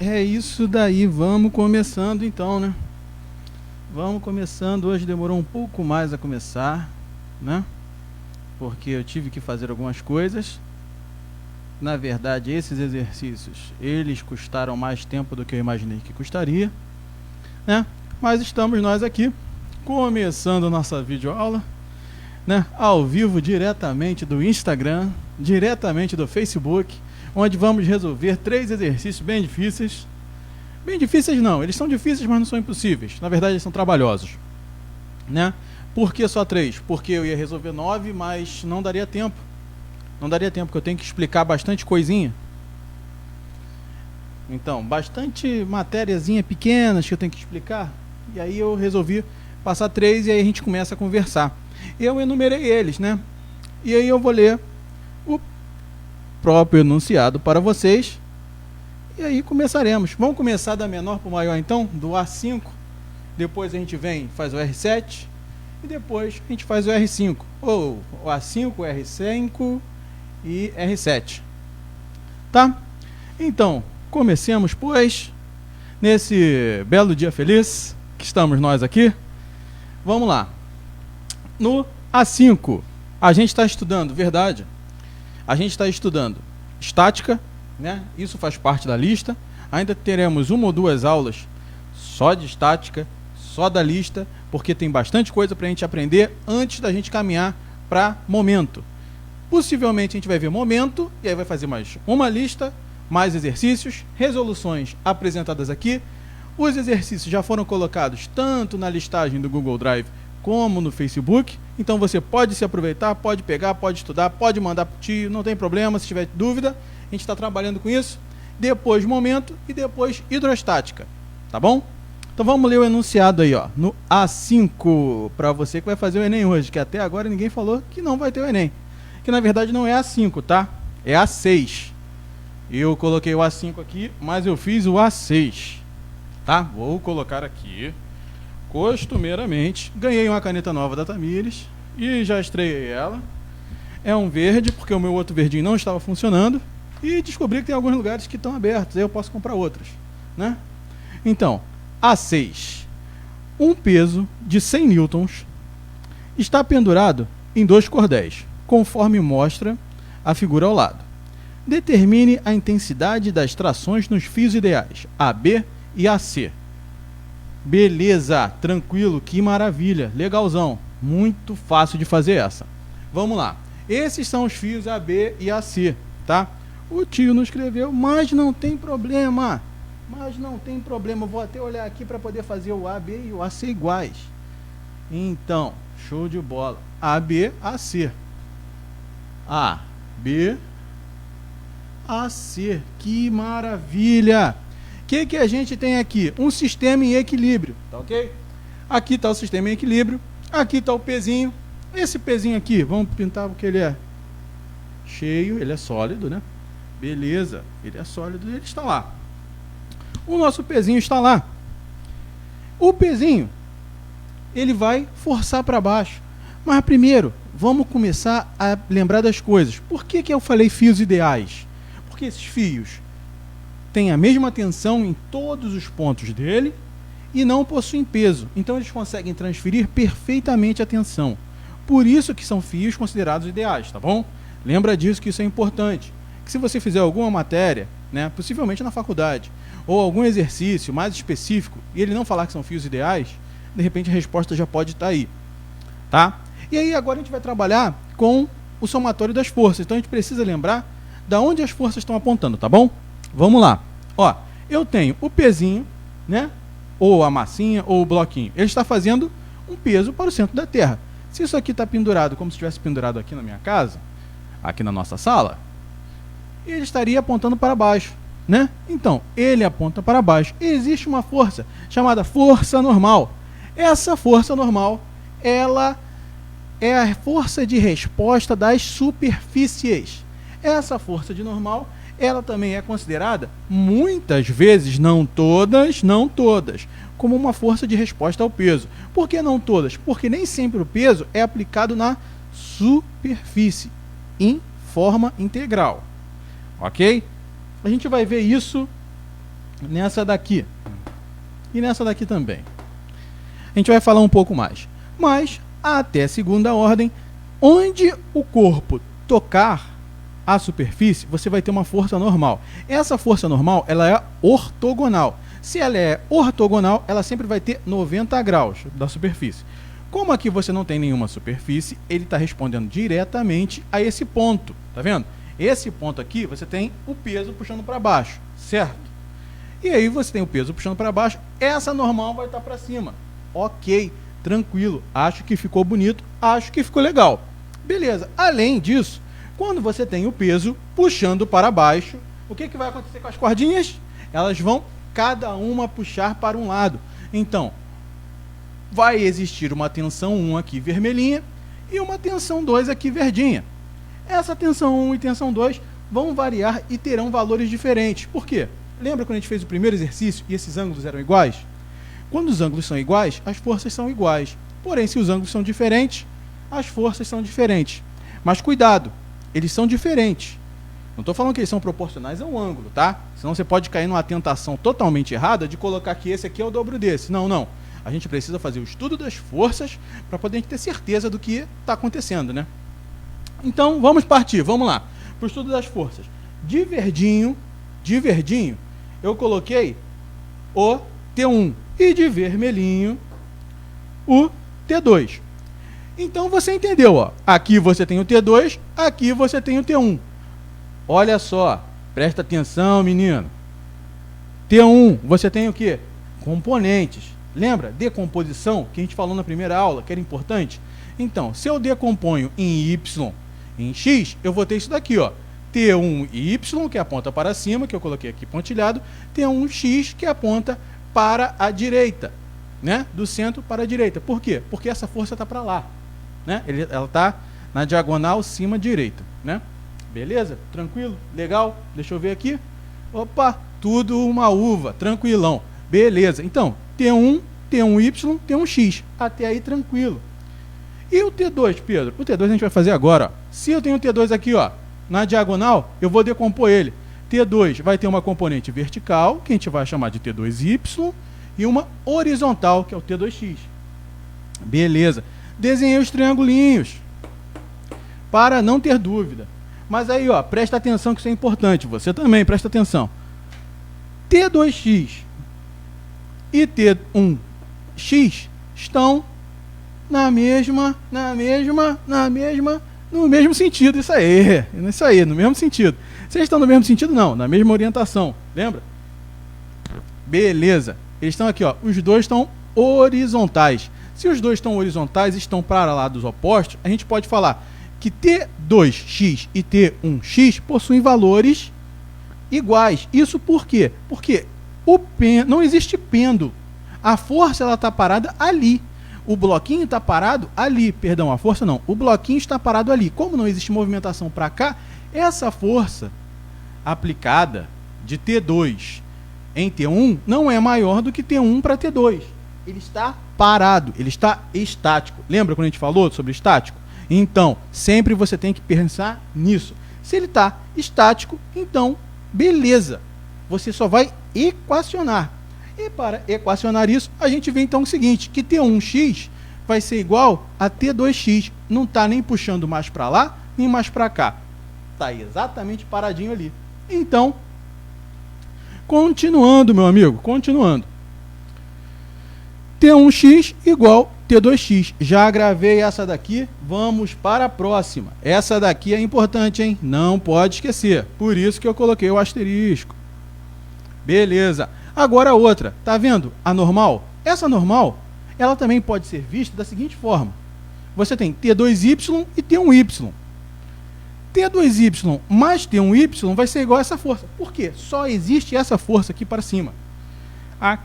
É isso daí, vamos começando então, né? Vamos começando, hoje demorou um pouco mais a começar, né? Porque eu tive que fazer algumas coisas. Na verdade, esses exercícios, eles custaram mais tempo do que eu imaginei que custaria, né? Mas estamos nós aqui, começando nossa videoaula, né? Ao vivo, diretamente do Instagram, diretamente do Facebook, onde vamos resolver 3 exercícios bem difíceis. Bem difíceis não, eles são difíceis, mas não são impossíveis. Na verdade, eles são trabalhosos, né? Por que só 3? Porque eu ia resolver 9, mas não daria tempo. Não daria tempo, porque eu tenho que explicar bastante coisinha. Então, bastante matériazinha pequenas que eu tenho que explicar. E aí eu resolvi passar 3 e aí a gente começa a conversar. Eu enumerei eles, né? E aí eu vou ler o próprio enunciado para vocês. E aí começaremos. Vamos começar da menor para o maior então, do A5. Depois a gente vem, faz o R7. E depois a gente faz o R5. Ou o A5, o R5 e R7. Tá? Então, comecemos, pois, nesse belo dia feliz que estamos nós aqui. Vamos lá. No A5, a gente está estudando, verdade, a gente está estudando estática, né? Isso faz parte da lista. Ainda teremos 1 ou 2 aulas só de estática, só da lista, porque tem bastante coisa para a gente aprender antes da gente caminhar para momento. Possivelmente a gente vai ver momento, e aí vai fazer mais uma lista, mais exercícios, resoluções apresentadas aqui. Os exercícios já foram colocados tanto na listagem do Google Drive como no Facebook, então você pode se aproveitar, pode pegar, pode estudar, pode mandar para o tio, não tem problema. Se tiver dúvida, a gente está trabalhando com isso. Depois momento e depois hidrostática, tá bom? Então vamos ler o enunciado aí, ó, no A5, para você que vai fazer o Enem hoje, que até agora ninguém falou que não vai ter o Enem, que na verdade não é A5, tá? É A6. Eu coloquei o A5 aqui, mas eu fiz o A6, tá? Vou colocar aqui, costumeiramente. Ganhei uma caneta nova da Tamires e já estreiei ela. É um verde, porque o meu outro verdinho não estava funcionando. E descobri que tem alguns lugares que estão abertos, aí eu posso comprar outros, né? Então, A6. Um peso de 100 newtons está pendurado em 2 cordéis, conforme mostra a figura ao lado. Determine a intensidade das trações nos fios ideais, AB e AC. Beleza, tranquilo, que maravilha, legalzão. Muito fácil de fazer essa. Vamos lá. Esses são os fios AB e AC, tá? O tio não escreveu, mas não tem problema. Mas não tem problema. Vou até olhar aqui para poder fazer o AB e o AC iguais. Então, show de bola. AB, AC. AB, AC. Que maravilha! O que a gente tem aqui? Um sistema em equilíbrio, tá ok? Aqui está o sistema em equilíbrio. Aqui está o pezinho. Esse pezinho aqui, vamos pintar porque ele é cheio, ele é sólido, né? Beleza, ele é sólido e ele está lá. O nosso pezinho está lá. O pezinho, ele vai forçar para baixo. Mas primeiro, vamos começar a lembrar das coisas. Por que eu falei fios ideais? Porque esses fios têm a mesma tensão em todos os pontos dele e não possuem peso. Então eles conseguem transferir perfeitamente a tensão. Por isso que são fios considerados ideais, tá bom? Lembra disso, que isso é importante. Que se você fizer alguma matéria, né, possivelmente na faculdade, ou algum exercício mais específico, e ele não falar que são fios ideais, de repente a resposta já pode estar aí, tá? E aí agora a gente vai trabalhar com o somatório das forças. Então a gente precisa lembrar da onde as forças estão apontando, tá bom? Vamos lá. Ó, eu tenho o pezinho, né, ou a massinha, ou o bloquinho. Ele está fazendo um peso para o centro da Terra. Se isso aqui está pendurado como se estivesse pendurado aqui na minha casa, aqui na nossa sala, ele estaria apontando para baixo, né? Então, ele aponta para baixo. E existe uma força chamada força normal. Essa força normal, ela é a força de resposta das superfícies. Essa força de normal, ela também é considerada, muitas vezes, não todas, como uma força de resposta ao peso. Por que não todas? Porque nem sempre o peso é aplicado na superfície, em forma integral. Ok? A gente vai ver isso nessa daqui e nessa daqui também. A gente vai falar um pouco mais. Mas, até segunda ordem, onde o corpo tocar a superfície, você vai ter uma força normal. Essa força normal, ela é ortogonal. Se ela é ortogonal, ela sempre vai ter 90 graus da superfície. Como aqui você não tem nenhuma superfície, ele está respondendo diretamente a esse ponto. Tá vendo? Esse ponto aqui, você tem o peso puxando para baixo, certo? E aí você tem o peso puxando para baixo, essa normal vai estar para cima. Ok, tranquilo, acho que ficou bonito, acho que ficou legal. Beleza, além disso, quando você tem o peso puxando para baixo, o que vai acontecer com as cordinhas? Elas vão cada uma puxar para um lado. Então, vai existir uma tensão 1 aqui vermelhinha e uma tensão 2 aqui verdinha. Essa tensão 1 e tensão 2 vão variar e terão valores diferentes. Por quê? Lembra quando a gente fez o primeiro exercício e esses ângulos eram iguais? Quando os ângulos são iguais, as forças são iguais. Porém, se os ângulos são diferentes, as forças são diferentes. Mas cuidado, eles são diferentes. Não estou falando que eles são proporcionais ao ângulo, tá? Senão você pode cair numa tentação totalmente errada de colocar que esse aqui é o dobro desse. Não, não. A gente precisa fazer o estudo das forças para poder ter certeza do que está acontecendo, né? Então, vamos partir, vamos lá, para o estudo das forças. De verdinho, eu coloquei o T1 e de vermelhinho o T2. Então, você entendeu, ó. Aqui você tem o T2, aqui você tem o T1. Olha só, presta atenção, menino. T1, você tem o quê? Componentes. Lembra? Decomposição, que a gente falou na primeira aula, que era importante? Então, se eu decomponho em Y em X, eu vou ter isso daqui, ó. T1Y, que aponta para cima, que eu coloquei aqui pontilhado, T1X, que aponta para a direita, né? Do centro para a direita. Por quê? Porque essa força está para lá, né? Ela está na diagonal cima-direita, né? Beleza? Tranquilo? Legal? Deixa eu ver aqui. Opa, tudo uma uva, tranquilão. Beleza. Então, T1, T1Y, T1X. Até aí, tranquilo. E o T2, Pedro? O T2 a gente vai fazer agora, ó. Se eu tenho o T2 aqui, ó, na diagonal, eu vou decompor ele. T2 vai ter uma componente vertical, que a gente vai chamar de T2Y, e uma horizontal, que é o T2X. Beleza. Desenhei os triangulinhos, para não ter dúvida. Mas aí, ó, presta atenção que isso é importante. Você também, presta atenção. T2X e T1X estão no mesmo sentido. Isso aí, no mesmo sentido. Vocês estão no mesmo sentido? Não, na mesma orientação. Lembra? Beleza. Eles estão aqui, ó. Os dois estão horizontais. Se os dois estão horizontais e estão para lados opostos, a gente pode falar que T2x e T1x possuem valores iguais. Isso por quê? Porque não existe pêndulo. A força ela está parada ali. O bloquinho está parado ali. Perdão, a força não. O bloquinho está parado ali. Como não existe movimentação para cá, essa força aplicada de T2 em T1 não é maior do que T1 para T2. Ele está parado, ele está estático. Lembra quando a gente falou sobre estático? Então, sempre você tem que pensar nisso. Se ele está estático, então, beleza. Você só vai equacionar. E para equacionar isso, a gente vê então o seguinte, que T1x vai ser igual a T2x. Não está nem puxando mais para lá, nem mais para cá. Está exatamente paradinho ali. Então, continuando, meu amigo, continuando. T1x igual T2x. Já gravei essa daqui, vamos para a próxima. Essa daqui é importante, hein? Não pode esquecer. Por isso que eu coloquei o asterisco. Beleza. Agora a outra, tá vendo? A normal. Essa normal, ela também pode ser vista da seguinte forma. Você tem T2y e T1y. T2y mais T1y vai ser igual a essa força. Por quê? Só existe essa força aqui para cima. A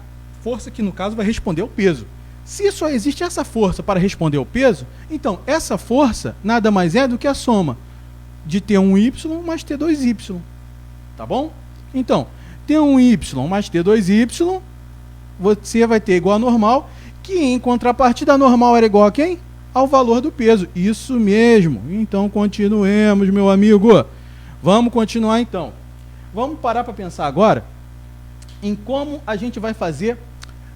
força que, no caso, vai responder ao peso. Se só existe essa força para responder ao peso, então essa força nada mais é do que a soma de T1y mais T2y. Tá bom? Então, T1y mais T2y, você vai ter igual a normal, que em contrapartida a normal era igual a quem? Ao valor do peso. Isso mesmo. Então, continuemos, meu amigo. Vamos continuar, então. Vamos parar para pensar agora em como a gente vai fazer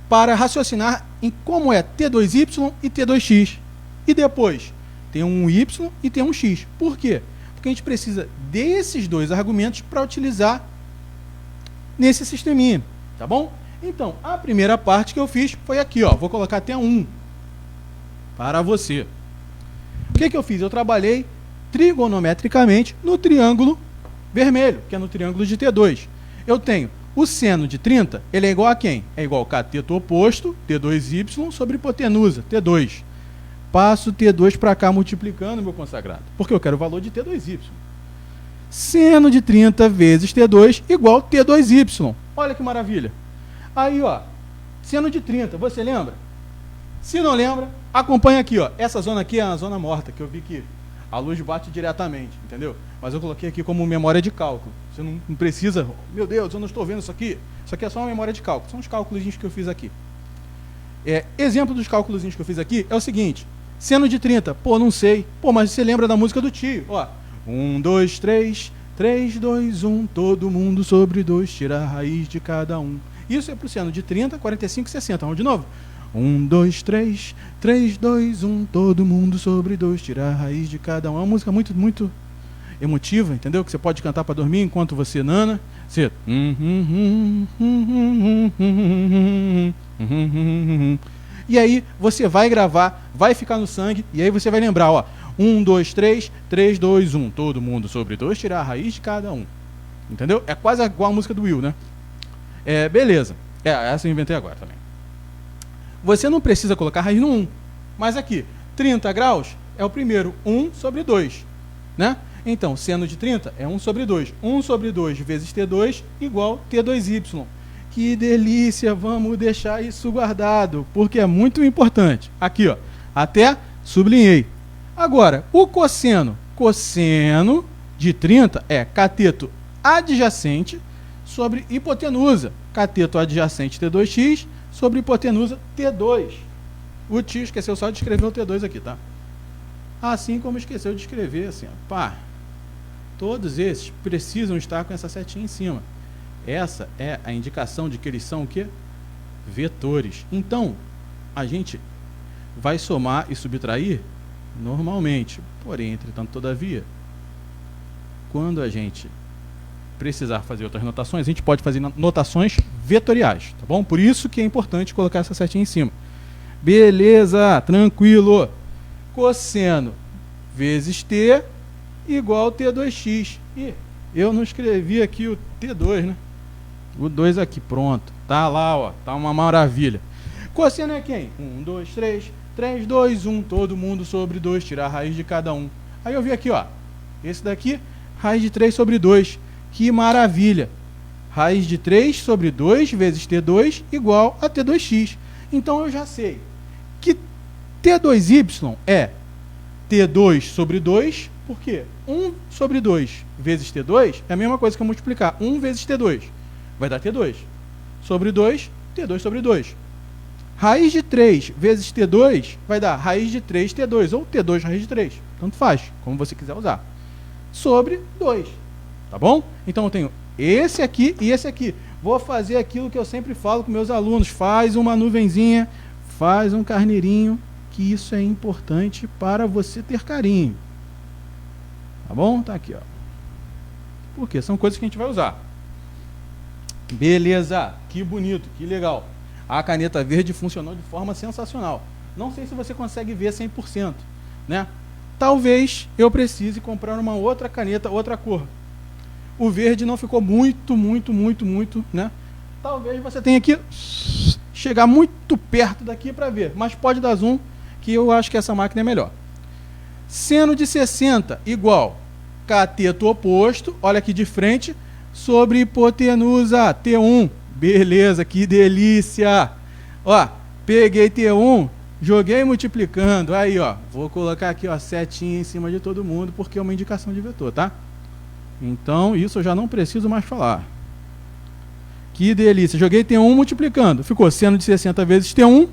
para raciocinar em como é T2Y e T2X. E depois, tem um Y e tem um X. Por quê? Porque a gente precisa desses dois argumentos para utilizar nesse sisteminha, tá bom? Então, a primeira parte que eu fiz foi aqui, ó. Vou colocar até 1 para você. O que eu fiz? Eu trabalhei trigonometricamente no triângulo vermelho, que é no triângulo de T2. Eu tenho o seno de 30, ele é igual a quem? É igual ao cateto oposto, T2Y, sobre hipotenusa, T2. Passo T2 para cá multiplicando, meu consagrado, porque eu quero o valor de T2Y. Seno de 30 vezes T2 igual T2Y. Olha que maravilha. Aí, ó, seno de 30, você lembra? Se não lembra, acompanha aqui, ó. Essa zona aqui é a zona morta, que eu vi que a luz bate diretamente, entendeu? Mas eu coloquei aqui como memória de cálculo. Você não precisa... Meu Deus, eu não estou vendo isso aqui. Isso aqui é só uma memória de cálculo. São os cálculos que eu fiz aqui. Exemplo dos cálculos que eu fiz aqui é o seguinte. Seno de 30. Pô, não sei. Pô, mas você lembra da música do tio. Ó. 1, 2, 3. 3, 2, 1. Todo mundo sobre 2. Tira a raiz de cada um. Isso é para o seno de 30, 45 e 60. Vamos de novo. 1, 2, 3. 3, 2, 1. Todo mundo sobre 2. Tira a raiz de cada um. É uma música muito, muito emotiva, entendeu? Que você pode cantar para dormir enquanto você nana. Você... E aí você vai gravar, vai ficar no sangue, e aí você vai lembrar, ó. 1, 2, 3, 3, 2, 1. Todo mundo sobre 2, tirar a raiz de cada um. Entendeu? É quase igual a música do Will, né? Beleza. Essa eu inventei agora também. Você não precisa colocar raiz no 1. Mas aqui, 30 graus é o primeiro, 1 sobre 2. Né? Então, seno de 30 é 1 sobre 2. 1 sobre 2 vezes T2 igual T2Y. Que delícia, vamos deixar isso guardado, porque é muito importante. Aqui, ó, até sublinhei. Agora, o cosseno. Cosseno de 30 é cateto adjacente sobre hipotenusa. Cateto adjacente T2x sobre hipotenusa T2. O tio esqueceu só de escrever o T2 aqui, tá? Assim como esqueceu de escrever, assim, ó, pá. Todos esses precisam estar com essa setinha em cima. Essa é a indicação de que eles são o quê? Vetores. Então, a gente vai somar e subtrair normalmente. Porém, entretanto, todavia, quando a gente precisar fazer outras notações, a gente pode fazer notações vetoriais, tá bom? Por isso que é importante colocar essa setinha em cima. Beleza, tranquilo. Cosseno vezes T igual T2x. E eu não escrevi aqui o T2, né? O 2 aqui, pronto. Tá lá, ó. Tá uma maravilha. Cosseno é quem? 1, 2, 3. 3, 2, 1. Todo mundo sobre 2. Tirar a raiz de cada um. Aí eu vi aqui, ó. Esse daqui, raiz de 3 sobre 2. Que maravilha. Raiz de 3 sobre 2 vezes T2 igual a T2x. Então eu já sei que T2y é T2 sobre 2. Por quê? 1 sobre 2 vezes T2 é a mesma coisa que eu multiplicar 1 vezes T2. Vai dar T2. Sobre 2, T2 sobre 2. Raiz de 3 vezes T2 vai dar raiz de 3 T2, ou T2 raiz de 3. Tanto faz, como você quiser usar. Sobre 2. Tá bom? Então eu tenho esse aqui e esse aqui. Vou fazer aquilo que eu sempre falo com meus alunos. Faz uma nuvenzinha, faz um carneirinho, que isso é importante para você ter carinho. Tá bom? Tá aqui, ó. Porque são coisas que a gente vai usar. Beleza, que bonito, que legal. A caneta verde funcionou de forma sensacional. Não sei se você consegue ver 100%, né? Talvez eu precise comprar uma outra caneta, outra cor. O verde não ficou muito, né? Talvez você tenha que chegar muito perto daqui para ver, mas pode dar zoom, que eu acho que essa máquina é melhor. Seno de 60 igual cateto oposto, olha aqui de frente, sobre hipotenusa T1. Beleza, que delícia. Ó, peguei T1, joguei multiplicando. Aí, ó, vou colocar aqui, ó, setinha em cima de todo mundo, porque é uma indicação de vetor, tá? Então, isso eu já não preciso mais falar. Que delícia. Joguei T1 multiplicando. Ficou seno de 60 vezes T1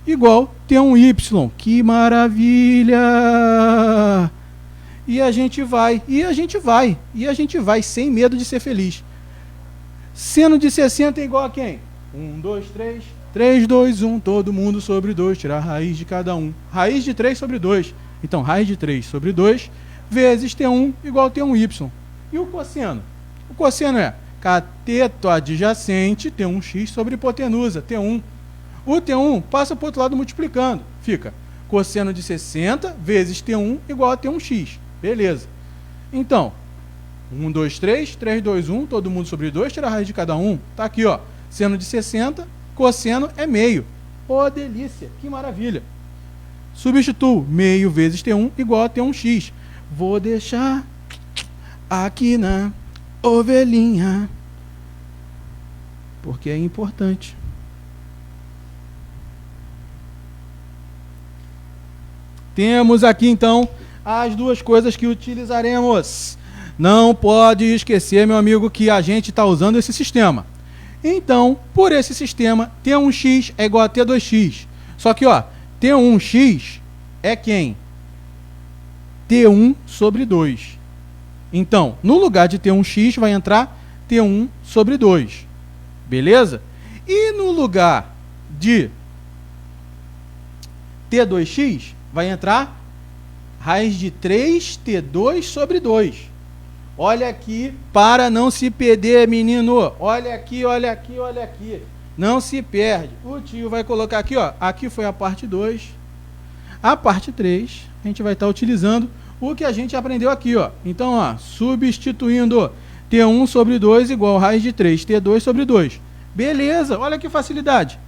igual T1y. Que maravilha! E a gente vai, sem medo de ser feliz. Seno de 60 é igual a quem? 1, 2, 3. 3, 2, 1. Todo mundo sobre 2. Tirar a raiz de cada um. Raiz de 3 sobre 2. Então, raiz de 3 sobre 2 vezes T1 igual a T1y. E o cosseno? O cosseno é cateto adjacente T1x sobre hipotenusa, T1. O T1 passa para o outro lado multiplicando. Fica cosseno de 60 vezes T1 igual a T1x. Beleza. Então, 1, 2, 3, 3, 2, 1, todo mundo sobre 2, tira a raiz de cada um. Tá aqui, ó. Seno de 60, cosseno é meio. Ô, delícia, que maravilha. Substituo meio vezes T1 igual a T1x. Vou deixar aqui na ovelhinha, porque é importante. Temos aqui, então, as duas coisas que utilizaremos. Não pode esquecer, meu amigo, que a gente está usando esse sistema. Então, por esse sistema, T1x é igual a T2x. Só que, ó, T1x é quem? T1 sobre 2. Então, no lugar de T1x vai entrar T1 sobre 2. Beleza? E no lugar de T2x vai entrar raiz de 3T2 sobre 2. Olha aqui, para não se perder, menino. Olha aqui, olha aqui, olha aqui. Não se perde. O tio vai colocar aqui, ó. Aqui foi a parte 2. A parte 3, a gente vai estar utilizando o que a gente aprendeu aqui, ó. Então, ó, substituindo T1 sobre 2 igual a raiz de 3T2 sobre 2. Beleza, olha que facilidade.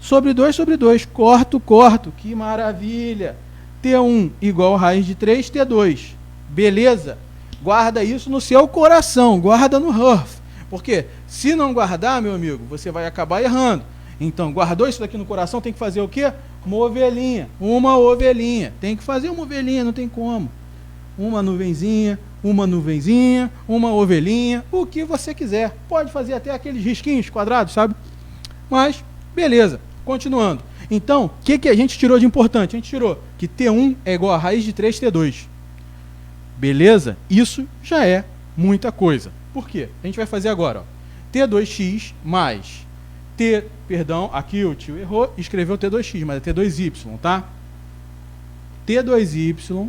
Sobre 2 sobre 2. Corto, corto. Que maravilha. T1 igual a raiz de 3T2. Beleza? Guarda isso no seu coração. Guarda no Earth. Porque se não guardar, meu amigo, você vai acabar errando. Então, guardou isso daqui no coração, tem que fazer o quê? Uma ovelhinha. Uma ovelhinha. Tem que fazer uma ovelhinha, não tem como. Uma nuvenzinha, uma nuvenzinha, uma ovelhinha, o que você quiser. Pode fazer até aqueles risquinhos quadrados, sabe? Mas, beleza. Continuando. Então, o que a gente tirou de importante? A gente tirou que T1 é igual a raiz de 3T2. Beleza? Isso já é muita coisa. Por quê? A gente vai fazer agora, ó. T2x mais T, perdão, aqui o tio errou, escreveu T2x, mas é T2y, tá? T2y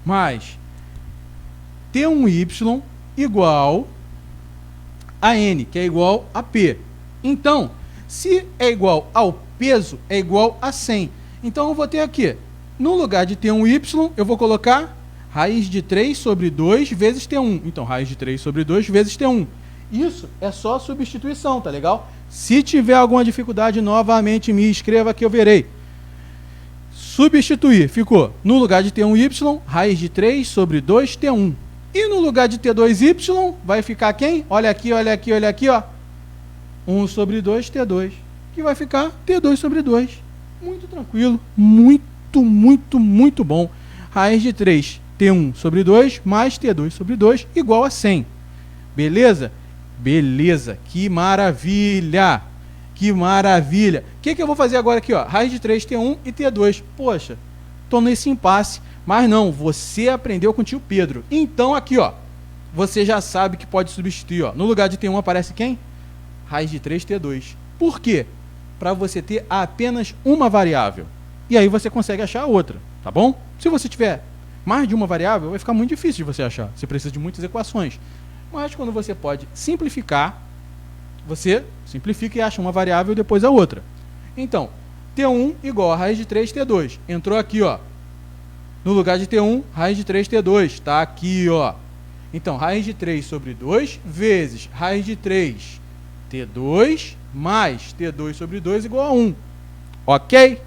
mais T1y igual a N, que é igual a P. Então, se é igual ao peso, é igual a 100. Então, eu vou ter aqui, no lugar de T1y, eu vou colocar raiz de 3 sobre 2 vezes T1. Então, raiz de 3 sobre 2 vezes T1. Isso é só substituição, tá legal? Se tiver alguma dificuldade, novamente me escreva que eu verei. Substituir, ficou no lugar de T1y, raiz de 3 sobre 2 T1. E no lugar de T2y, vai ficar quem? Olha aqui, olha aqui, olha aqui, ó. 1 sobre 2 T2, que vai ficar T2 sobre 2. Muito tranquilo, muito, muito, muito bom. Raiz de 3 T1 sobre 2 mais T2 sobre 2 igual a 100. Beleza? Beleza, que maravilha! Que maravilha! O que eu vou fazer agora aqui, ó? Raiz de 3, T1 e T2. Poxa, tô nesse impasse. Mas não, você aprendeu com o tio Pedro. Então aqui, ó, você já sabe que pode substituir, ó. No lugar de T1 aparece quem? Raiz de 3, T2. Por quê? Para você ter apenas uma variável. E aí você consegue achar a outra, tá bom? Se você tiver mais de uma variável, vai ficar muito difícil de você achar. Você precisa de muitas equações. Mas quando você pode simplificar, você simplifica e acha uma variável e depois a outra. Então, T1 igual a raiz de 3T2. Entrou aqui, ó. No lugar de T1, raiz de 3T2. Está aqui, ó. Então, raiz de 3 sobre 2 vezes raiz de 3T2 mais T2 sobre 2 igual a 1. Ok?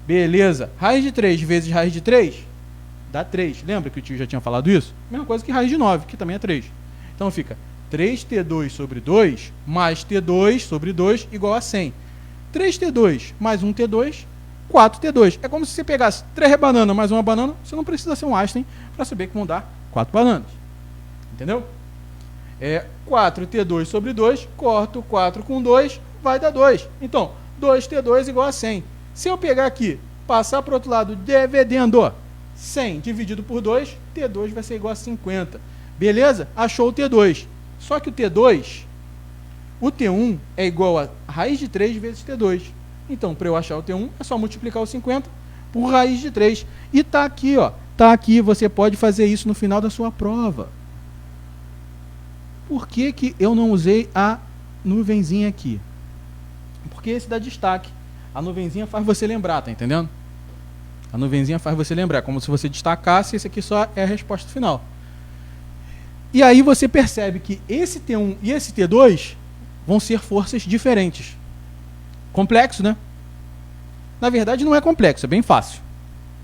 Beleza. Raiz de 3 vezes raiz de 3 dá 3. Lembra que o tio já tinha falado isso? Mesma coisa que raiz de 9, que também é 3. Então fica 3T2 sobre 2 mais T2 sobre 2 igual a 100. 3T2 mais 1T2, 4T2. É como se você pegasse 3 bananas mais uma banana, você não precisa ser um Einstein para saber que vão dar 4 bananas. Entendeu? É 4T2 sobre 2, corto 4 com 2, vai dar 2. Então, 2T2 igual a 100. Se eu pegar aqui, passar para o outro lado, dividendo 100 dividido por 2, T2 vai ser igual a 50. Beleza? Achou o T2. Só que o T2 O T1 é igual a raiz de 3 vezes T2. Então, para eu achar o T1, é só multiplicar o 50 por raiz de 3. E está aqui, ó. Está aqui, você pode fazer isso no final da sua prova. Por que que eu não usei a nuvenzinha aqui? Porque esse dá destaque. A nuvenzinha faz você lembrar, tá entendendo? A nuvenzinha faz você lembrar, como se você destacasse, esse aqui só é a resposta final. E aí você percebe que esse T1 e esse T2 vão ser forças diferentes. Complexo, né? Na verdade não é complexo, é bem fácil.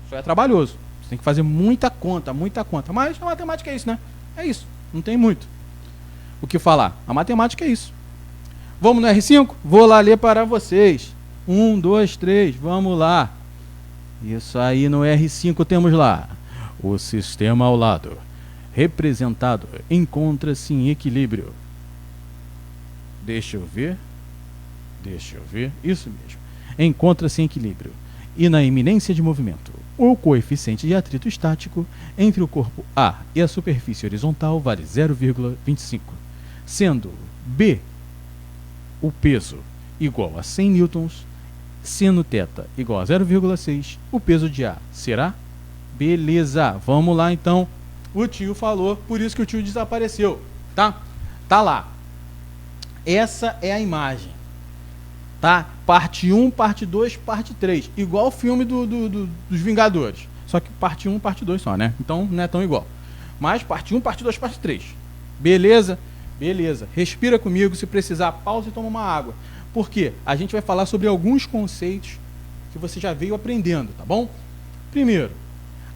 Só é trabalhoso. Você tem que fazer muita conta, muita conta. Mas a matemática é isso, né? É isso, não tem muito o que falar. A matemática é isso. Vamos no R5? Vou lá ler para vocês. 1, 2, 3, vamos lá. Isso aí, no R5 temos lá. O sistema ao lado representado encontra-se em equilíbrio. Deixa eu ver. Isso mesmo. Encontra-se em equilíbrio. E na iminência de movimento, o coeficiente de atrito estático entre o corpo A e a superfície horizontal vale 0,25, sendo B, o peso, igual a 100 newtons, seno θ igual a 0,6, o peso de A será? Beleza, vamos lá então. O tio falou, por isso que o tio desapareceu, tá? Tá lá. Essa é a imagem, tá? Parte 1, parte 2, parte 3. Igual o filme dos Vingadores. Só que parte 1, parte 2 só, né? Então não é tão igual. Mas parte 1, parte 2, parte 3. Beleza? Beleza. Respira comigo, se precisar, pausa e toma uma água. Por quê? A gente vai falar sobre alguns conceitos que você já veio aprendendo, tá bom? Primeiro,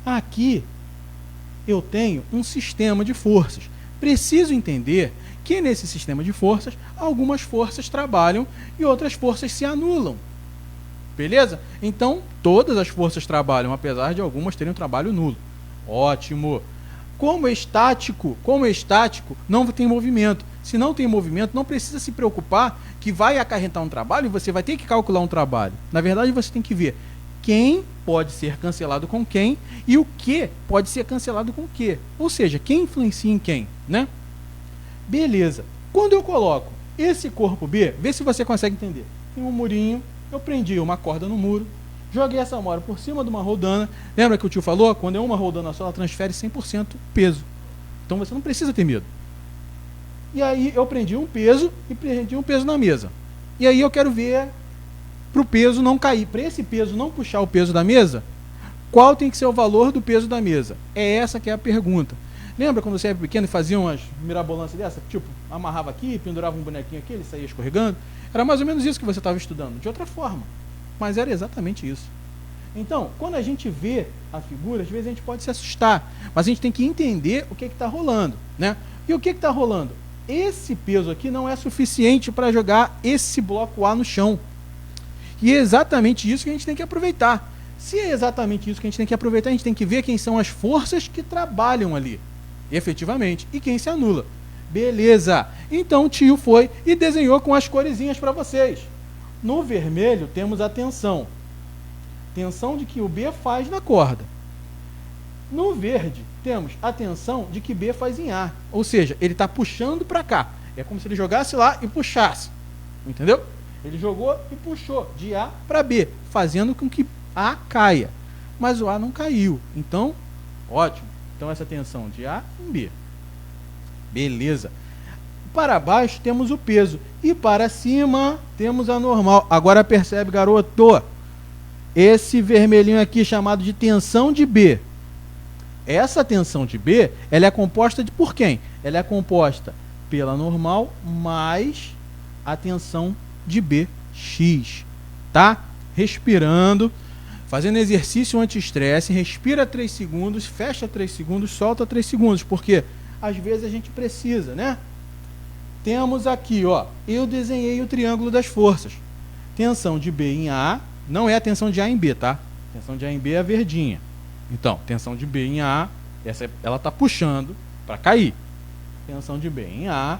aqui eu tenho um sistema de forças. Preciso entender que nesse sistema de forças, algumas forças trabalham e outras forças se anulam. Beleza? Então, todas as forças trabalham, apesar de algumas terem um trabalho nulo. Ótimo! Como é estático, não tem movimento. Se não tem movimento, não precisa se preocupar que vai acarretar um trabalho e você vai ter que calcular um trabalho. Na verdade, você tem que ver quem pode ser cancelado com quem e o que pode ser cancelado com o que. Ou seja, quem influencia em quem, né? Beleza. Quando eu coloco esse corpo B, vê se você consegue entender. Tem um murinho, eu prendi uma corda no muro, joguei essa mora por cima de uma roldana. Lembra que o tio falou? Quando é uma roldana só, ela transfere 100% peso. Então você não precisa ter medo. E aí eu prendi um peso e prendi um peso na mesa. E aí eu quero ver para o peso não cair. Para esse peso não puxar o peso da mesa, qual tem que ser o valor do peso da mesa? É essa que é a pergunta. Lembra quando você era pequeno e fazia umas mirabolâncias dessa? Tipo, amarrava aqui, pendurava um bonequinho aqui, ele saía escorregando? Era mais ou menos isso que você estava estudando, de outra forma. Mas era exatamente isso. Então, quando a gente vê a figura, às vezes a gente pode se assustar, mas a gente tem que entender o que está rolando, né? E o que está rolando? Esse peso aqui não é suficiente para jogar esse bloco A no chão. E é exatamente isso que a gente tem que aproveitar. Se é exatamente isso que a gente tem que aproveitar, a gente tem que ver quem são as forças que trabalham ali, efetivamente, e quem se anula. Beleza. Então o tio foi e desenhou com as coresinhas para vocês. No vermelho temos a tensão. Tensão de que o B faz na corda. No verde temos a tensão de que B faz em A. Ou seja, ele está puxando para cá. É como se ele jogasse lá e puxasse. Entendeu? Ele jogou e puxou de A para B, fazendo com que A caia. Mas o A não caiu. Então, ótimo. Então essa tensão de A em B. Beleza. Para baixo temos o peso. E para cima temos a normal. Agora percebe, garoto. Esse vermelhinho aqui chamado de tensão de B. Essa tensão de B, ela é composta por quem? Ela é composta pela normal mais a tensão de BX. Tá? Respirando. Fazendo exercício anti-estresse, respira 3 segundos, fecha 3 segundos, solta 3 segundos, porque às vezes a gente precisa, né? Temos aqui, ó, eu desenhei o triângulo das forças. Tensão de B em A, não é a tensão de A em B, tá? Tensão de A em B é a verdinha. Então, tensão de B em A, ela está puxando para cair. Tensão de B em A,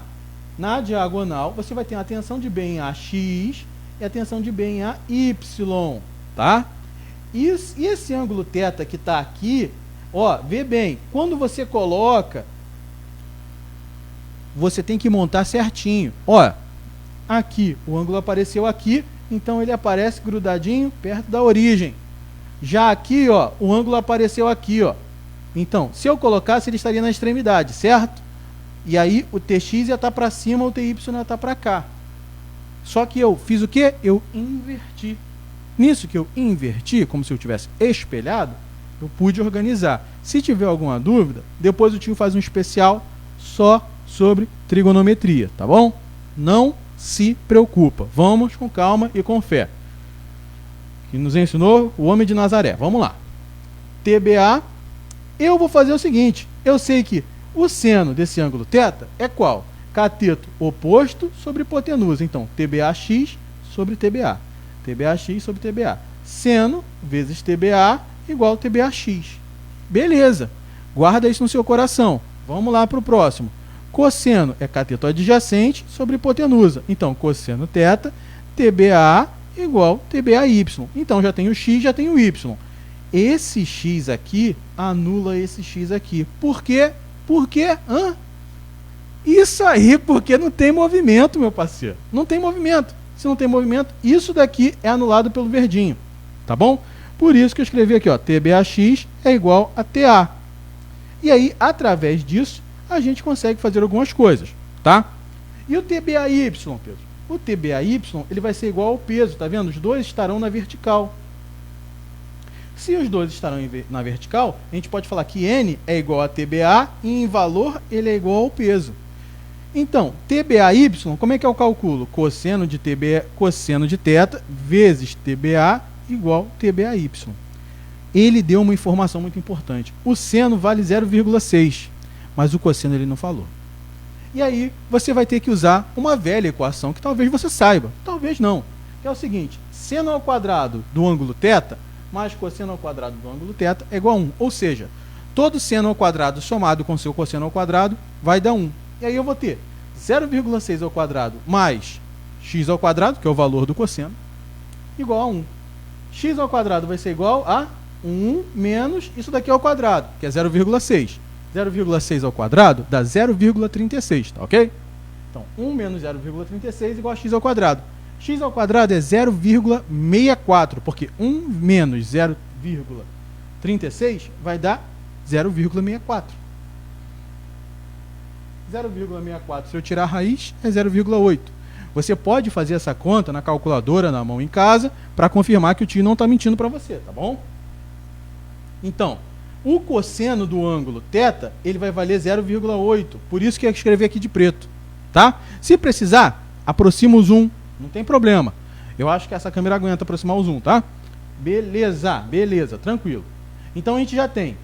na diagonal, você vai ter a tensão de B em AX e a tensão de B em AY, tá? E esse ângulo θ que está aqui, ó, vê bem, quando você coloca, você tem que montar certinho. Ó, aqui, o ângulo apareceu aqui, então ele aparece grudadinho perto da origem. Já aqui, ó, o ângulo apareceu aqui, ó. Então, se eu colocasse, ele estaria na extremidade, certo? E aí o TX ia estar para cima, o TY ia estar para cá. Só que eu fiz o quê? Eu inverti. Nisso que eu inverti, como se eu tivesse espelhado, eu pude organizar. Se tiver alguma dúvida, depois o tio faz um especial só sobre trigonometria, tá bom? Não se preocupa. Vamos com calma e com fé. Que nos ensinou o homem de Nazaré. Vamos lá. TBA. Eu vou fazer o seguinte. Eu sei que o seno desse ângulo θ é qual? Cateto oposto sobre hipotenusa. Então, TBAX sobre TBA. TBAX sobre TBA. Seno vezes TBA igual TBAX. Beleza. Guarda isso no seu coração. Vamos lá para o próximo. Cosseno é cateto adjacente sobre hipotenusa. Então, cosseno θ, TBA igual TBAY. Então, já tem o x, já tem o y. Esse x aqui anula esse x aqui. Por quê? Por quê? Isso aí, porque não tem movimento, meu parceiro. Não tem movimento. Se não tem movimento, isso daqui é anulado pelo verdinho. Tá bom? Por isso que eu escrevi aqui, ó, TBAX é igual a TA. E aí, através disso, a gente consegue fazer algumas coisas, tá? E o TBAY, Pedro? O TBAY, ele vai ser igual ao peso, tá vendo? Os dois estarão na vertical. Se os dois estarão na vertical, a gente pode falar que N é igual a TBA e em valor ele é igual ao peso. Então, TBAY, como é que é o cálculo? Cosseno de θ vezes TBA igual TBAY. Ele deu uma informação muito importante. O seno vale 0,6, mas o cosseno ele não falou. E aí, você vai ter que usar uma velha equação que talvez você saiba, talvez não. Que é o seguinte, seno ao quadrado do ângulo θ mais cosseno ao quadrado do ângulo θ é igual a 1. Ou seja, todo seno ao quadrado somado com seu cosseno ao quadrado vai dar 1. E aí eu vou ter 0,6 ao quadrado mais x ao quadrado, que é o valor do cosseno, igual a 1. X ao quadrado vai ser igual a 1 menos isso daqui ao quadrado, que é 0,6. 0,6 ao quadrado dá 0,36, tá ok? Então, 1 menos 0,36 igual a x ao quadrado. X ao quadrado é 0,64, porque 1 menos 0,36 vai dar 0,64. 0,64, se eu tirar a raiz, é 0,8. Você pode fazer essa conta na calculadora, na mão em casa, para confirmar que o tio não está mentindo para você, tá bom? Então, o cosseno do ângulo θ, ele vai valer 0,8. Por isso que eu escrevi aqui de preto, tá? Se precisar, aproxima o zoom, não tem problema. Eu acho que essa câmera aguenta aproximar o zoom, tá? Beleza, beleza, tranquilo. Então a gente já tem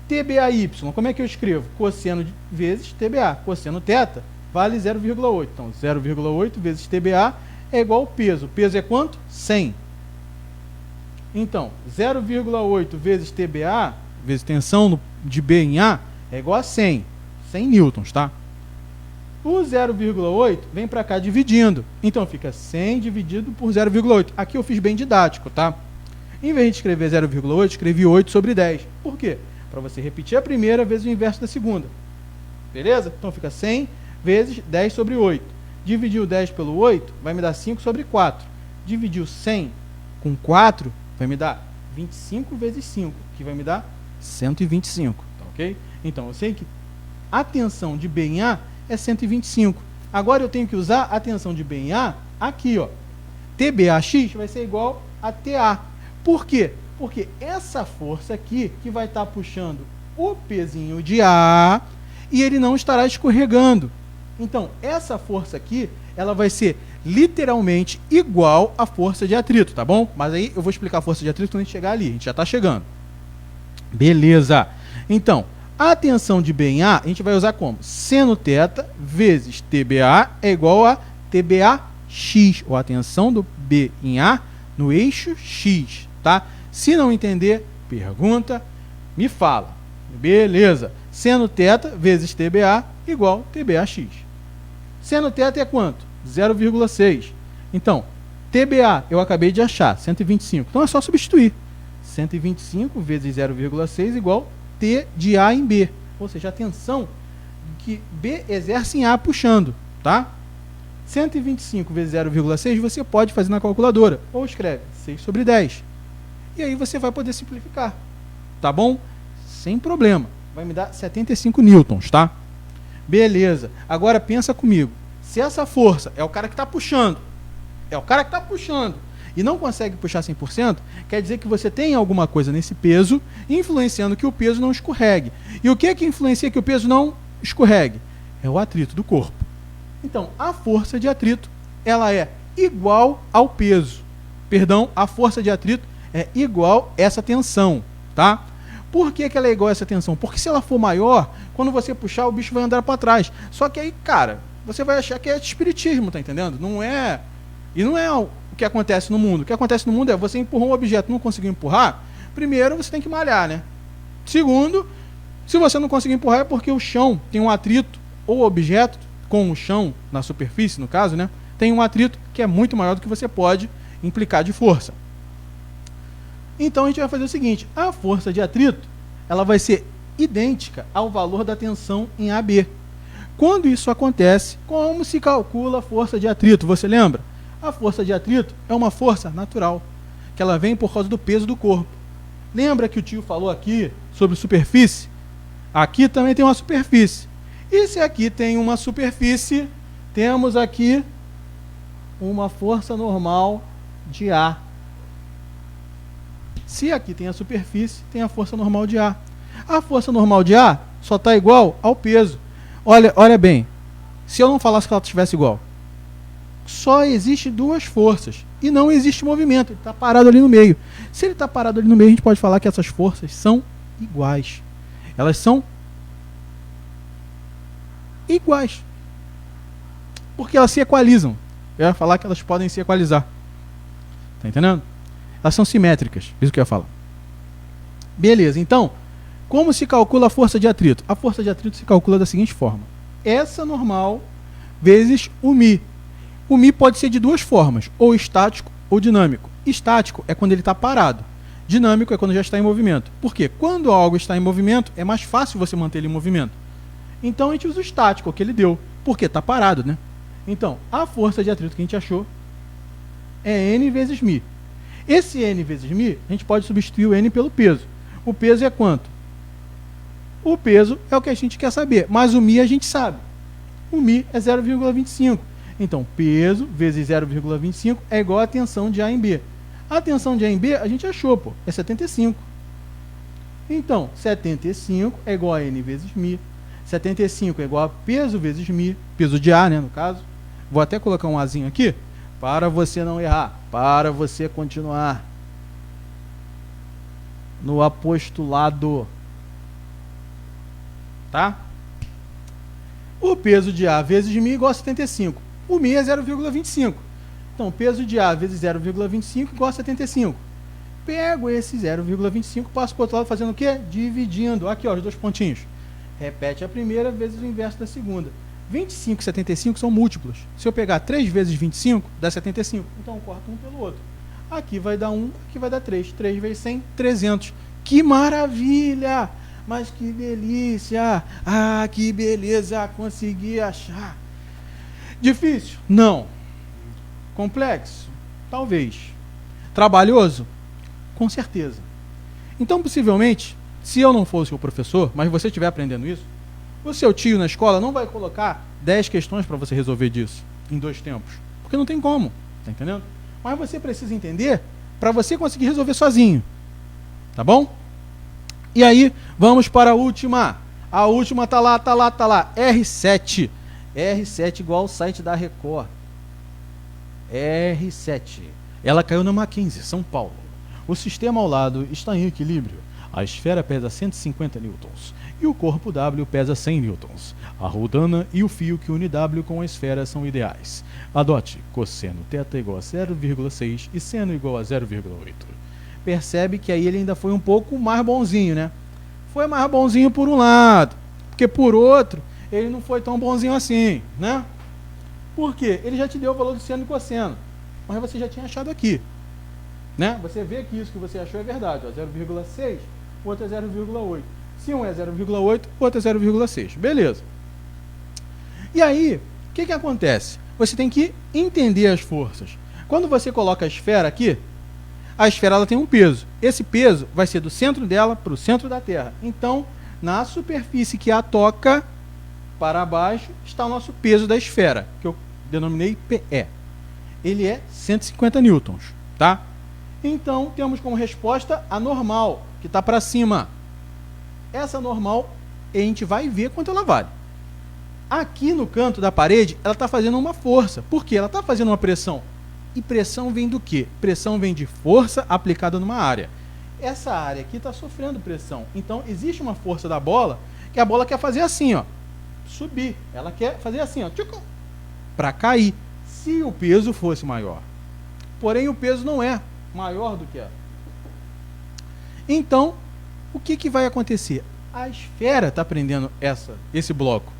TBAY, como é que eu escrevo? Cosseno vezes TBA. Cosseno θ vale 0,8. Então, 0,8 vezes TBA é igual ao peso. O peso é quanto? 100. Então, 0,8 vezes TBA, vezes tensão de B em A, é igual a 100. 100 newtons, tá? O 0,8 vem para cá dividindo. Então, fica 100 dividido por 0,8. Aqui eu fiz bem didático, tá? Em vez de escrever 0,8, escrevi 8 sobre 10. Por quê? Para você repetir a primeira vezes o inverso da segunda. Beleza? Então, fica 100 vezes 10 sobre 8. Dividir o 10 pelo 8 vai me dar 5 sobre 4. Dividir o 100 com 4 vai me dar 25 vezes 5, que vai me dar 125. Tá ok? Então, eu sei que a tensão de B em A é 125. Agora eu tenho que usar a tensão de B em A aqui, ó. TBAX vai ser igual a TA. Por quê? Porque essa força aqui que vai estar puxando o pezinho de A e ele não estará escorregando. Então, essa força aqui, ela vai ser literalmente igual à força de atrito, tá bom? Mas aí eu vou explicar a força de atrito quando a gente chegar ali. A gente já está chegando. Beleza. Então, a tensão de B em A, a gente vai usar como? Seno θ vezes TBA é igual a TBAX, ou a tensão do B em A no eixo X, tá? Se não entender, pergunta, me fala. Beleza. Seno θ vezes TBA igual TBAX. Seno θ é quanto? 0,6. Então, TBA eu acabei de achar, 125. Então é só substituir. 125 vezes 0,6 igual T de A em B. Ou seja, a tensão que B exerce em A puxando. tá? 125 vezes 0,6 você pode fazer na calculadora, ou escreve 6 sobre 10. E aí você vai poder simplificar, tá bom? Sem problema. Vai me dar 75 newtons, tá? Beleza. Agora pensa comigo. Se essa força é o cara que está puxando, e não consegue puxar 100%, quer dizer que você tem alguma coisa nesse peso influenciando que o peso não escorregue. E o que é que influencia que o peso não escorregue? É o atrito do corpo. Então, a força de atrito, ela é igual ao peso. Perdão, a força de atrito é igual a essa tensão, tá? Por que ela é igual a essa tensão? Porque se ela for maior, quando você puxar, o bicho vai andar para trás. Só que aí, cara, você vai achar que é espiritismo, tá entendendo? Não é... E não é o que acontece no mundo. O que acontece no mundo é você empurrou um objeto, não conseguiu empurrar, primeiro você tem que malhar, né? Segundo, se você não conseguir empurrar é porque o chão tem um atrito, ou o objeto com o chão, na superfície, no caso, né? Tem um atrito que é muito maior do que você pode implicar de força. Então a gente vai fazer o seguinte, a força de atrito, ela vai ser idêntica ao valor da tensão em AB. Quando isso acontece, como se calcula a força de atrito? Você lembra? A força de atrito é uma força natural, que ela vem por causa do peso do corpo. Lembra que o tio falou aqui sobre superfície? Aqui também tem uma superfície. E se aqui tem uma superfície, temos aqui uma força normal de A. Se aqui tem a superfície, tem a força normal de A. A força normal de A só está igual ao peso. Olha bem, se eu não falasse que ela estivesse igual, só existe duas forças e não existe movimento, ele está parado ali no meio. Se ele está parado ali no meio, a gente pode falar que essas forças são iguais. Elas são iguais. Porque elas se equalizam. Eu ia falar que elas podem se equalizar. Tá entendendo? Elas são simétricas. Isso que eu ia falar. Beleza, então, como se calcula a força de atrito? A força de atrito se calcula da seguinte forma. Essa normal vezes o μ. O μ pode ser de duas formas, ou estático ou dinâmico. Estático é quando ele está parado. Dinâmico é quando já está em movimento. Por quê? Quando algo está em movimento, é mais fácil você manter ele em movimento. Então a gente usa o estático, que ele deu. Porque está parado, né? Então, a força de atrito que a gente achou é N vezes μ. Esse N vezes μ, a gente pode substituir o N pelo peso. O peso é quanto? O peso é o que a gente quer saber, mas o μ a gente sabe. O μ é 0,25. Então, peso vezes 0,25 é igual a tensão de A em B. A tensão de A em B a gente achou, pô, é 75. Então, 75 é igual a N vezes μ. 75 é igual a peso vezes μ, peso de A, né, no caso. Vou até colocar um Azinho aqui, para você não errar, para você continuar no apostolado. Tá? O peso de A vezes μ igual a 75. O μ é 0,25. Então, peso de A vezes 0,25 igual a 75. Pego esse 0,25, passo para o outro lado fazendo o quê? Dividindo. Aqui, ó, os dois pontinhos. Repete a primeira vezes o inverso da segunda. 25 e 75 são múltiplos. Se eu pegar 3 vezes 25, dá 75. Então, eu corto um pelo outro. Aqui vai dar 1, aqui vai dar 3. 3 vezes 100, 300. Que maravilha! Mas que delícia! Ah, que beleza! Consegui achar. Difícil? Não. Complexo? Talvez. Trabalhoso? Com certeza. Então, possivelmente, se eu não fosse o professor, mas você estiver aprendendo isso, o seu tio na escola não vai colocar 10 questões para você resolver disso em 2 tempos. Porque não tem como. Tá entendendo? Mas você precisa entender para você conseguir resolver sozinho. Tá bom? E aí, vamos para a última. A última tá lá. R7. R7 igual ao site da Record. R7. Ela caiu na Mackenzie, São Paulo. O sistema ao lado está em equilíbrio. A esfera pesa 150 newtons e o corpo W pesa 100 newtons. A rodana e o fio que une W com a esfera são ideais. Adote cosseno θ igual a 0,6 e seno igual a 0,8. Percebe que aí ele ainda foi um pouco mais bonzinho, né? Foi mais bonzinho por um lado, porque por outro, ele não foi tão bonzinho assim, né? Por quê? Ele já te deu o valor do seno e cosseno, mas você já tinha achado aqui, né? Você vê que isso que você achou é verdade, 0,6, o outro é 0,8. Se um é 0,8, o outro é 0,6. Beleza. E aí, O que acontece? Você tem que entender as forças. Quando você coloca a esfera aqui, a esfera ela tem um peso. Esse peso vai ser do centro dela para o centro da Terra. Então, na superfície que a toca, para baixo, está o nosso peso da esfera, que eu denominei PE. Ele é 150 newtons, tá? Então, temos como resposta a normal, que está para cima. Essa normal, a gente vai ver quanto ela vale. Aqui no canto da parede, ela está fazendo uma força. Por quê? Ela está fazendo uma pressão. E pressão vem do quê? Pressão vem de força aplicada numa área. Essa área aqui está sofrendo pressão. Então, existe uma força da bola, que a bola quer fazer assim, ó, subir. Ela quer fazer assim, ó, para cair, se o peso fosse maior. Porém, o peso não é maior do que ela. Então, o que vai acontecer? A esfera está prendendo esse bloco.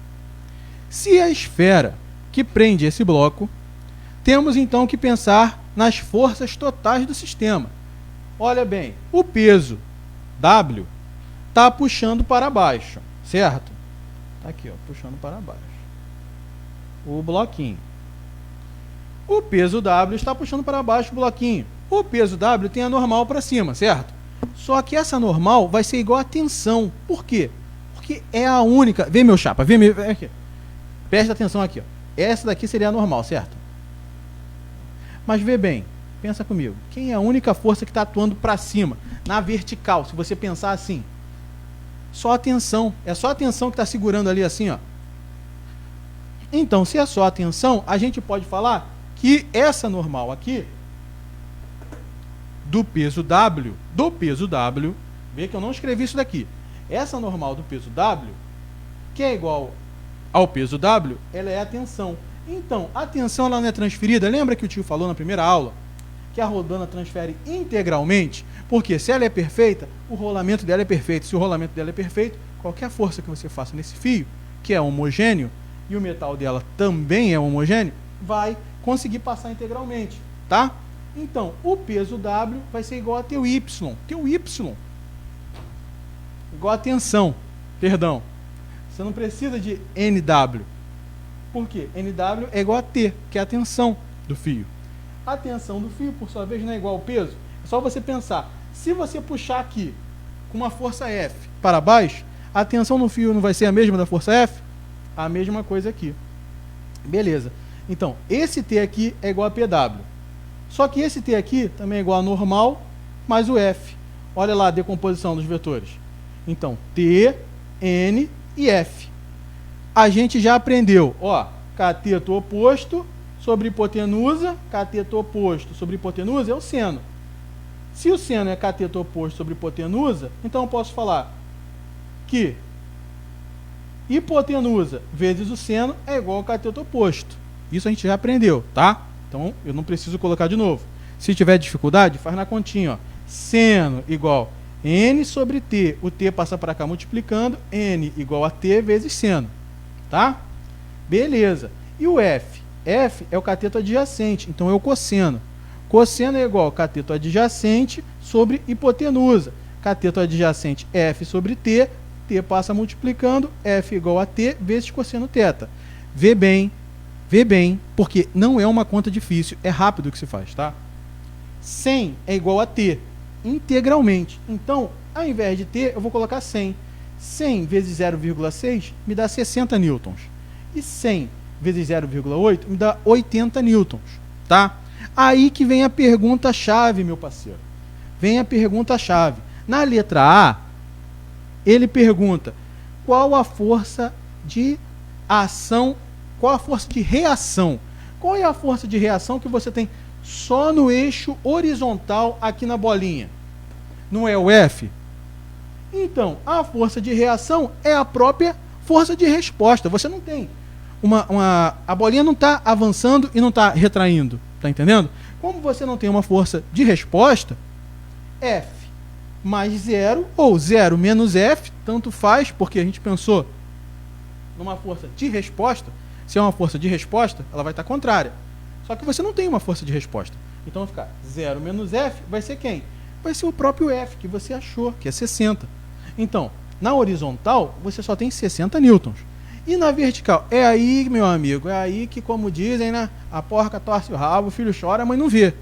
Se a esfera que prende esse bloco, temos então que pensar nas forças totais do sistema. Olha bem, o peso W está puxando para baixo, certo? Está aqui, ó, puxando para baixo. O bloquinho. O peso W está puxando para baixo o bloquinho. O peso W tem a normal para cima, certo? Só que essa normal vai ser igual a tensão. Por quê? Porque é a única... Vem, meu chapa, vem aqui. Presta atenção aqui, ó. Essa daqui seria a normal, certo? Mas vê bem, pensa comigo. Quem é a única força que está atuando para cima, na vertical, se você pensar assim? Só a tensão. É só a tensão que está segurando ali assim, ó. Então, se é só a tensão, a gente pode falar que essa normal aqui, do peso W, vê que eu não escrevi isso daqui. Essa normal do peso W, que é igual ao peso W, ela é a tensão. Então, a tensão ela não é transferida. Lembra que o tio falou na primeira aula que a rodana transfere integralmente? Porque se ela é perfeita, o rolamento dela é perfeito. Se o rolamento dela é perfeito, qualquer força que você faça nesse fio, que é homogêneo, e o metal dela também é homogêneo, vai conseguir passar integralmente, tá? Então, o peso W vai ser igual a teu Y. Teu Y. Igual a tensão. Perdão. Você não precisa de NW. Por quê? NW é igual a T, que é a tensão do fio. A tensão do fio, por sua vez, não é igual ao peso. É só você pensar. Se você puxar aqui com uma força F para baixo, a tensão no fio não vai ser a mesma da força F? A mesma coisa aqui. Beleza. Então, esse T aqui é igual a PW. Só que esse T aqui também é igual a normal mais o F. Olha lá a decomposição dos vetores. Então, T, N e F. A gente já aprendeu, ó, cateto oposto sobre hipotenusa, cateto oposto sobre hipotenusa é o seno. Se o seno é cateto oposto sobre hipotenusa, então eu posso falar que hipotenusa vezes o seno é igual ao cateto oposto. Isso a gente já aprendeu, tá? Então, eu não preciso colocar de novo. Se tiver dificuldade, faz na continha, ó. Seno igual N sobre T. O T passa para cá multiplicando. N igual a T vezes seno. Tá? Beleza. E o F? F é o cateto adjacente, então é o cosseno. Cosseno é igual ao cateto adjacente sobre hipotenusa. Cateto adjacente F sobre T. T passa multiplicando. F igual a T vezes cosseno θ. Vê bem, porque não é uma conta difícil, é rápido que se faz, tá? 100 é igual a T, integralmente. Então, ao invés de T, eu vou colocar 100. 100 vezes 0,6 me dá 60 newtons. E 100 vezes 0,8 me dá 80 newtons, tá? Aí que vem a pergunta-chave, meu parceiro. Vem a pergunta-chave. Na letra A, ele pergunta qual a força de ação, qual a força de reação. Qual é a força de reação que você tem só no eixo horizontal aqui na bolinha? Não é o F? Então, a força de reação é a própria força de resposta. Você não tem a bolinha não está avançando e não está retraindo. Está entendendo? Como você não tem uma força de resposta, F mais 0 ou 0 menos F, tanto faz, porque a gente pensou numa força de resposta. Se é uma força de resposta, ela vai estar contrária. Só que você não tem uma força de resposta. Então vai ficar 0 menos F, vai ser quem? Vai ser o próprio F, que você achou, que é 60. Então, na horizontal, você só tem 60 newtons. E na vertical? É aí, meu amigo, é aí que, como dizem, né? A porca torce o rabo, o filho chora, a mãe não vê.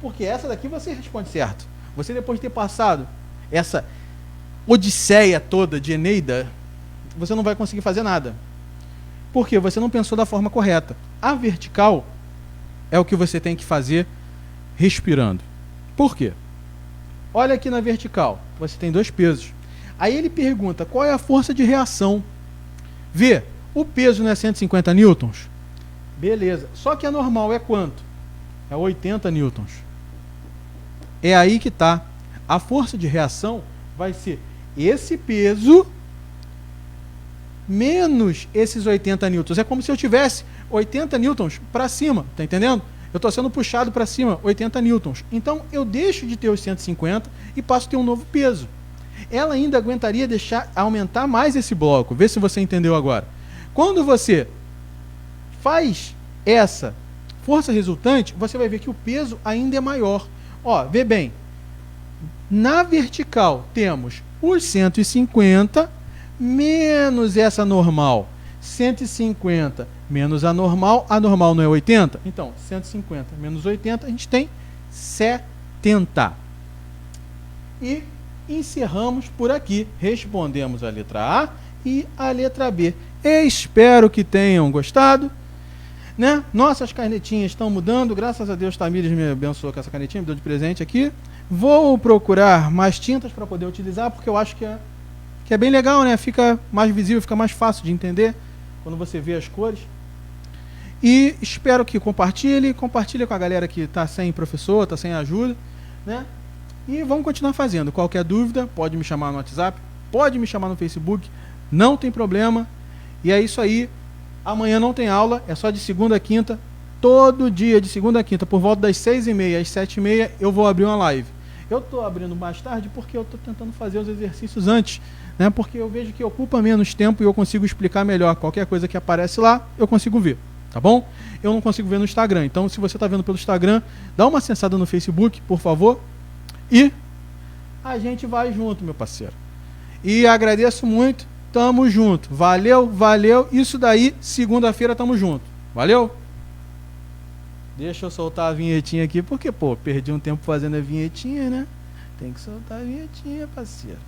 Porque essa daqui você responde certo. Você, depois de ter passado essa odisseia toda de Eneida, você não vai conseguir fazer nada. Porque você não pensou da forma correta. A vertical é o que você tem que fazer respirando. Por quê? Olha aqui na vertical, você tem 2 pesos. Aí ele pergunta, qual é a força de reação? Vê, o peso não é 150 newtons? Beleza, só que a normal é quanto? É 80 newtons. É aí que está. A força de reação vai ser esse peso menos esses 80 newtons. É como se eu tivesse 80 newtons para cima, tá entendendo? Eu estou sendo puxado para cima, 80 newtons. Então, eu deixo de ter os 150 e passo a ter um novo peso. Ela ainda aguentaria aumentar mais esse bloco. Vê se você entendeu agora. Quando você faz essa força resultante, você vai ver que o peso ainda é maior. Ó, vê bem. Na vertical, temos os 150 menos essa normal. 150 menos a normal não é 80? Então, 150 menos 80, a gente tem 70. E encerramos por aqui. Respondemos a letra A e a letra B. Espero que tenham gostado. Né? Nossas canetinhas estão mudando. Graças a Deus, Tamires me abençoou com essa canetinha, me deu de presente aqui. Vou procurar mais tintas para poder utilizar, porque eu acho que é bem legal, né? Fica mais visível, fica mais fácil de entender quando você vê as cores. E espero que compartilhe com a galera que está sem professor, está sem ajuda, né? E vamos continuar fazendo. Qualquer dúvida, pode me chamar no WhatsApp, pode me chamar no Facebook, não tem problema. E é isso aí. Amanhã não tem aula, é só de segunda a quinta. Todo dia, de segunda a quinta, por volta das 6h30 às 7h30, eu vou abrir uma live. Eu estou abrindo mais tarde porque eu estou tentando fazer os exercícios antes, né? Porque eu vejo que ocupa menos tempo e eu consigo explicar melhor. Qualquer coisa que aparece lá, eu consigo ver, tá bom? Eu não consigo ver no Instagram. Então, se você está vendo pelo Instagram, dá uma acessada no Facebook, por favor. E a gente vai junto, meu parceiro. E agradeço muito. Tamo junto. Valeu, valeu. Isso daí, segunda-feira tamo junto. Valeu? Deixa eu soltar a vinhetinha aqui, porque, pô, perdi um tempo fazendo a vinhetinha, né? Tem que soltar a vinhetinha, parceiro.